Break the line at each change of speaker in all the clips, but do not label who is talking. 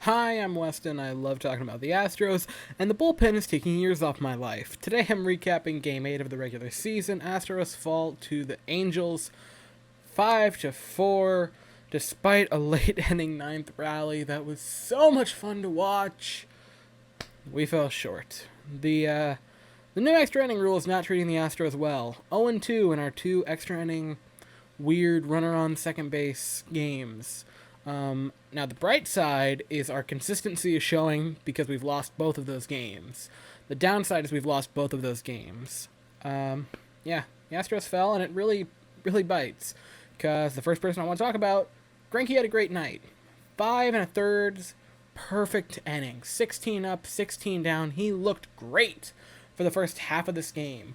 Hi, I'm Weston. I love talking about the Astros, and the bullpen is taking years off my life. Today I'm recapping Game 8 of the regular season. Astros fall to the Angels 5-4, despite a late-inning ninth rally that was so much fun to watch. We fell short. The new extra inning rule is not treating the Astros well. 0-2 in our two extra inning weird runner on second base games. Now, the bright side is our consistency is showing because we've lost both of those games. The downside is we've lost both of those games. The Astros fell, and it really, really bites. Because the first person I want to talk about, Greinke had a great night. 5 1/3, perfect inning. 16 up, 16 down. He looked great for the first half of this game.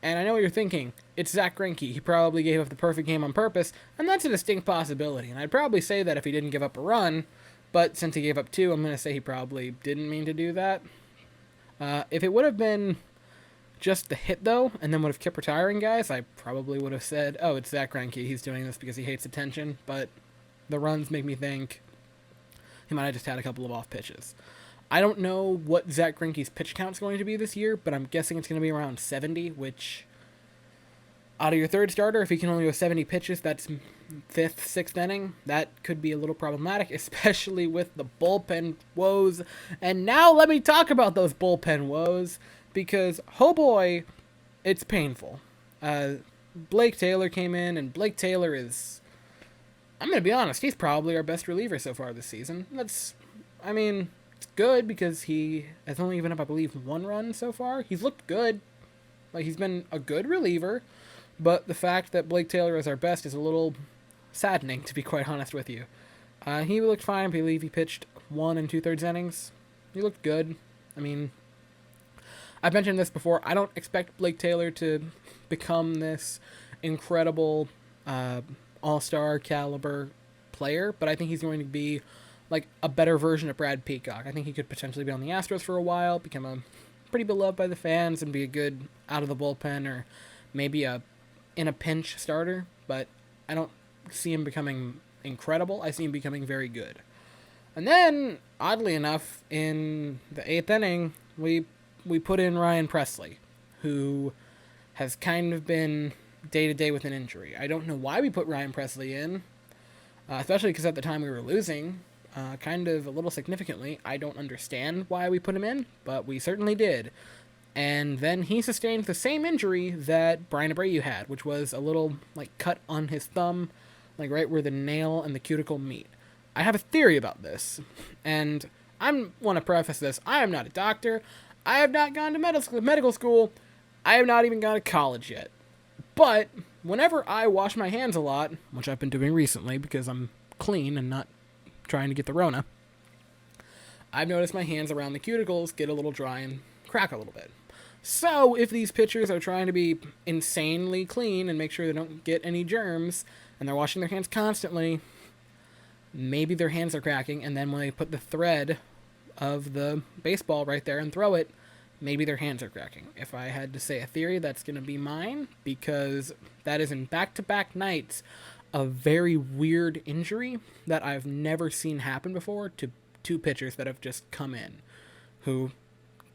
And I know what you're thinking. It's Zach Greinke. He probably gave up the perfect game on purpose, and that's a distinct possibility. And I'd probably say that if he didn't give up a run, but since he gave up two, I'm going to say he probably didn't mean to do that. If it would have been just the hit, though, and then would have kept retiring guys, I probably would have said, oh, it's Zach Greinke. He's doing this because he hates attention. But the runs make me think he might have just had a couple of off pitches. I don't know what Zach Greinke's pitch count's going to be this year, but I'm guessing it's going to be around 70, which, out of your third starter, if he can only go 70 pitches, that's fifth, sixth inning. That could be a little problematic, especially with the bullpen woes. And now let me talk about those bullpen woes, because, oh boy, it's painful. Blake Taylor came in, and Blake Taylor is, I'm going to be honest, he's probably our best reliever so far this season. It's good because he has only given up, I believe, one run so far. He's looked good. Like, he's been a good reliever, but the fact that Blake Taylor is our best is a little saddening, to be quite honest with you. He looked fine. I believe he pitched 1 2/3 innings. He looked good. I've mentioned this before. I don't expect Blake Taylor to become this incredible all-star caliber player, but I think he's going to be like a better version of Brad Peacock. I think he could potentially be on the Astros for a while, become a pretty beloved by the fans, and be a good out of the bullpen or maybe in a pinch starter. But I don't see him becoming incredible. I see him becoming very good. And then, oddly enough, in the 8th inning, we put in Ryan Presley, who has kind of been day-to-day with an injury. I don't know why we put Ryan Presley in, especially because at the time we were losing. Kind of a little significantly. I don't understand why we put him in, but we certainly did. And then he sustained the same injury that Brian Abreu had, which was a little cut on his thumb, right where the nail and the cuticle meet. I have a theory about this, and I want to preface this. I am not a doctor. I have not gone to medical school. I have not even gone to college yet. But whenever I wash my hands a lot, which I've been doing recently because I'm clean and not trying to get the Rona, I've noticed my hands around the cuticles get a little dry and crack a little bit. So if these pitchers are trying to be insanely clean and make sure they don't get any germs, and they're washing their hands constantly, maybe their hands are cracking, and then when they put the thread of the baseball right there and throw it, maybe their hands are cracking. If I had to say a theory, that's going to be mine, because that is in back-to-back nights a very weird injury that I've never seen happen before to two pitchers that have just come in who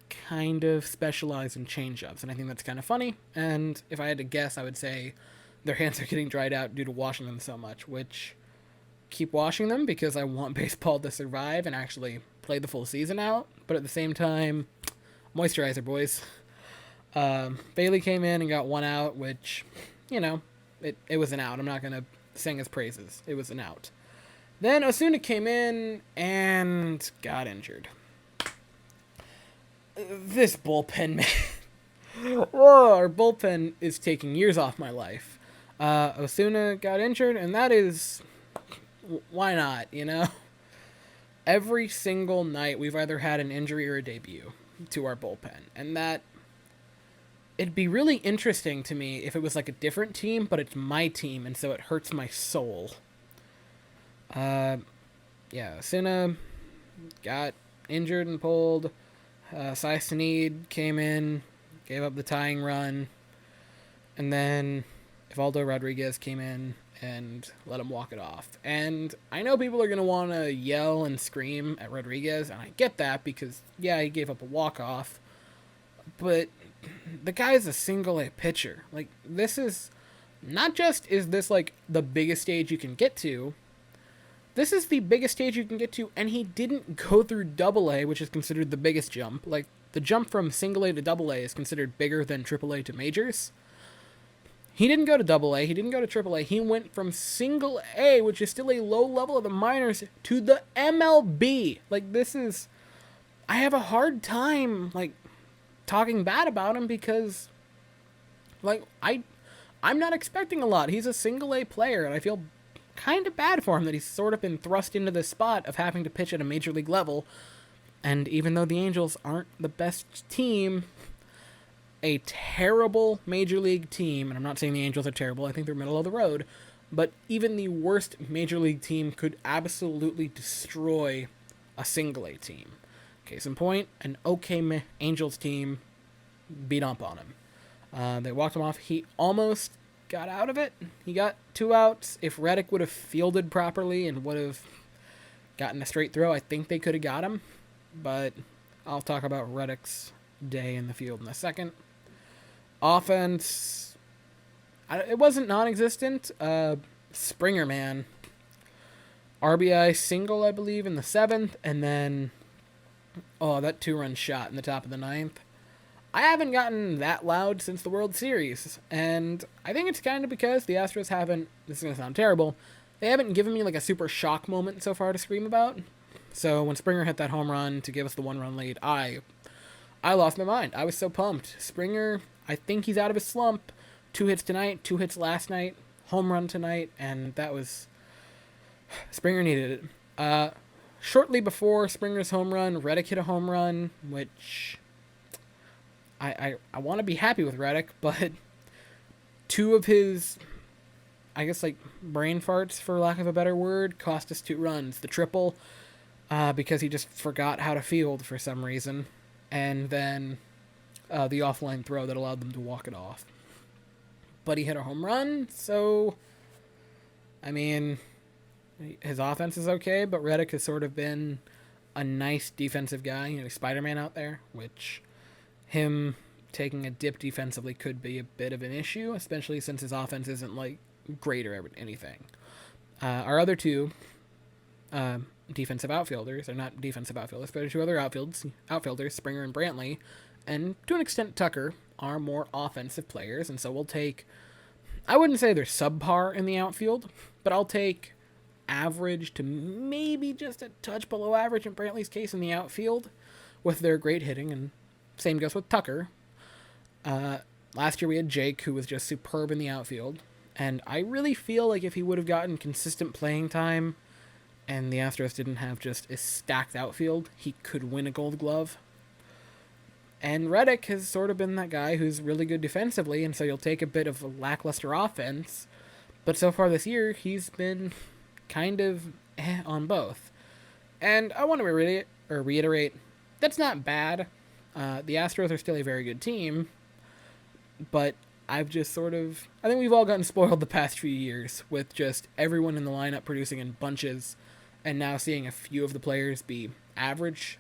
kind of specialize in changeups, and I think that's kind of funny. And if I had to guess, I would say their hands are getting dried out due to washing them so much, which, keep washing them because I want baseball to survive and actually play the full season out, but at the same time, moisturizer, boys. Bailey came in and got one out, which, it was an out. I'm not going to sing his praises. It was an out. Then Osuna came in and got injured. This bullpen, man. Whoa, our bullpen is taking years off my life. Osuna got injured, and that is, why not, Every single night we've either had an injury or a debut to our bullpen, and that, it'd be really interesting to me if it was a different team, but it's my team, and so it hurts my soul. Osuna got injured and pulled. Cy Sneed came in, gave up the tying run, and then Evaldo Rodriguez came in and let him walk it off. And I know people are going to want to yell and scream at Rodriguez, and I get that because, yeah, he gave up a walk-off. But the guy is a single-A pitcher. Like, this is not just is this, like, the biggest stage you can get to. This is the biggest stage you can get to, and he didn't go through Double-A, which is considered the biggest jump. Like, the jump from Single-A to Double-A is considered bigger than Triple-A to Majors. He didn't go to Double-A, he didn't go to Triple-A, he went from Single-A, which is still a low level of the minors, to the MLB. Like, this is... I have a hard time, like, talking bad about him because, like, I'm not expecting a lot. He's a Single-A player, and I feel kind of bad for him that he's sort of been thrust into this spot of having to pitch at a major league level. And even though the Angels aren't the best team, a terrible major league team, and I'm not saying the Angels are terrible, I think they're middle of the road, but even the worst major league team could absolutely destroy a Single-A team. Case in point, an okay Angels team beat up on him. They walked him off. He almost got out of it. He got 2 outs. If Reddick would have fielded properly and would have gotten a straight throw, I think they could have got him. But I'll talk about Reddick's day in the field in a second. Offense, it wasn't non-existent. Springer, man. RBI single, I believe, in the 7th, and then, that 2-run shot in the top of the 9th. I haven't gotten that loud since the World Series, and I think it's kind of because the Astros haven't, this is going to sound terrible, they haven't given me like a super shock moment so far to scream about. So when Springer hit that home run to give us the 1-run lead, I lost my mind. I was so pumped. Springer, I think he's out of his slump. 2 hits tonight, 2 hits last night, home run tonight, and that was, Springer needed it. Shortly before Springer's home run, Reddick hit a home run, which I want to be happy with Reddick, but 2 of his, I guess, like, brain farts, for lack of a better word, cost us 2 runs. The triple, because he just forgot how to field for some reason, and then the offline throw that allowed them to walk it off. But he hit a home run, so, I mean, his offense is okay, but Reddick has sort of been a nice defensive guy. You know, Spider-Man out there, which him taking a dip defensively could be a bit of an issue, especially since his offense isn't, like, great or anything. Our other 2 defensive outfielders, or not defensive outfielders, but 2 other outfielders, Springer and Brantley, and to an extent Tucker, are more offensive players, and so we'll take, I wouldn't say they're subpar in the outfield, but I'll take average to maybe just a touch below average in Brantley's case in the outfield with their great hitting, and same goes with Tucker. Last year we had Jake, who was just superb in the outfield, and I really feel like if he would have gotten consistent playing time and the Astros didn't have just a stacked outfield, he could win a Gold Glove. And Reddick has sort of been that guy who's really good defensively, and so you'll take a bit of a lackluster offense, but so far this year, he's been kind of on both. And I want to reiterate, that's not bad. The Astros are still a very good team, but I've just sort of, I think we've all gotten spoiled the past few years with just everyone in the lineup producing in bunches, and now seeing a few of the players be average.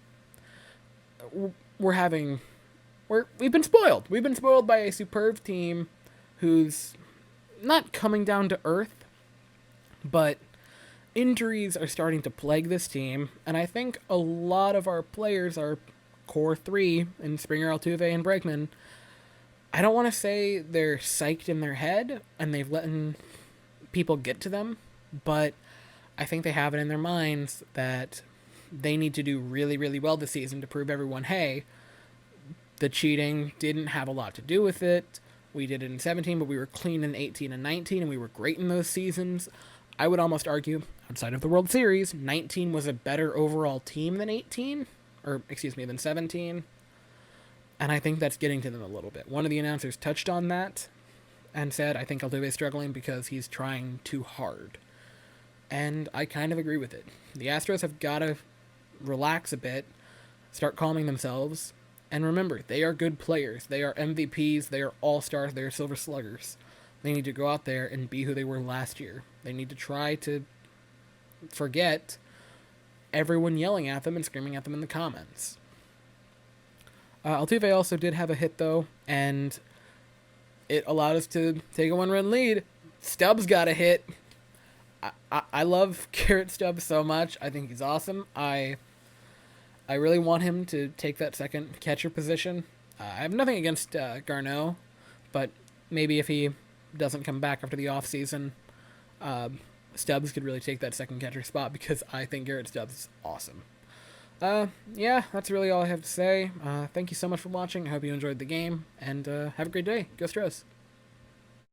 We've been spoiled. We've been spoiled by a superb team who's not coming down to earth, but injuries are starting to plague this team, and I think a lot of our players, our core 3 in Springer, Altuve, and Bregman, I don't want to say they're psyched in their head and they've let people get to them, but I think they have it in their minds that they need to do really, really well this season to prove everyone, hey, the cheating didn't have a lot to do with it. We did it in 17, but we were clean in 18 and 19, and we were great in those seasons. I would almost argue, outside of the World Series, 19 was a better overall team than 18, than 17. And I think that's getting to them a little bit. One of the announcers touched on that and said, I think Altuve is struggling because he's trying too hard. And I kind of agree with it. The Astros have got to relax a bit, start calming themselves, and remember, they are good players. They are MVPs, they are all-stars, they are silver sluggers. They need to go out there and be who they were last year. They need to try to forget everyone yelling at them and screaming at them in the comments. Altuve also did have a hit, though, and it allowed us to take a 1-run lead. Stubbs got a hit. I love Garrett Stubbs so much. I think he's awesome. I really want him to take that second catcher position. I have nothing against Garneau, but maybe if he doesn't come back after the offseason, Stubbs could really take that second catcher spot because I think Garrett Stubbs is awesome. Yeah, that's really all I have to say. Thank you so much for watching. I hope you enjoyed the game, and have a great day. Go Stros.